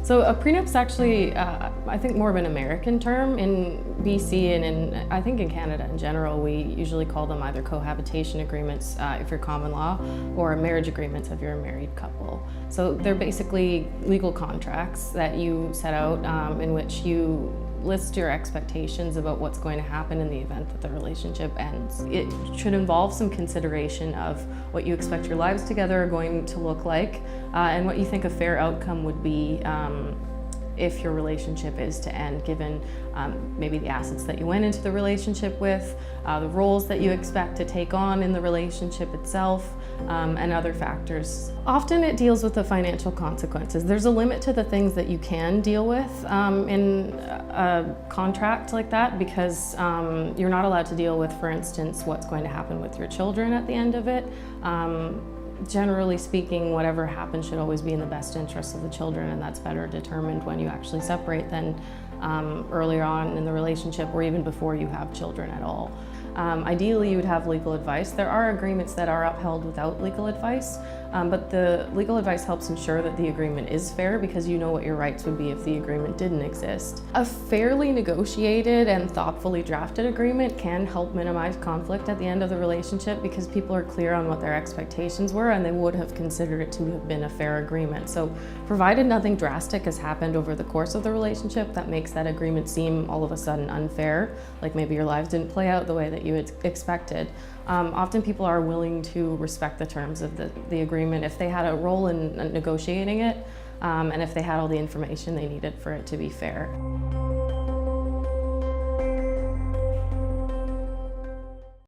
So a prenup's actually, I think, more of an American term. In BC and I think in Canada in general, we usually call them either cohabitation agreements if you're common law, or marriage agreements if you're a married couple. So they're basically legal contracts that you set out in which you list your expectations about what's going to happen in the event that the relationship ends. It should involve some consideration of what you expect your lives together are going to look like and what you think a fair outcome would be if your relationship is to end, given maybe the assets that you went into the relationship with, the roles that you expect to take on in the relationship itself, and other factors. Often it deals with the financial consequences. There's a limit to the things that you can deal with in a contract like that, because you're not allowed to deal with, for instance, what's going to happen with your children at the end of it. Generally speaking, whatever happens should always be in the best interest of the children, and that's better determined when you actually separate than earlier on in the relationship or even before you have children at all. Ideally, you would have legal advice. There are agreements that are upheld without legal advice, but the legal advice helps ensure that the agreement is fair, because you know what your rights would be if the agreement didn't exist. A fairly negotiated and thoughtfully drafted agreement can help minimize conflict at the end of the relationship, because people are clear on what their expectations were and they would have considered it to have been a fair agreement. So provided nothing drastic has happened over the course of the relationship that makes that agreement seem all of a sudden unfair, like maybe your lives didn't play out the way that you had expected, often people are willing to respect the terms of the agreement if they had a role in negotiating it, and if they had all the information they needed for it to be fair.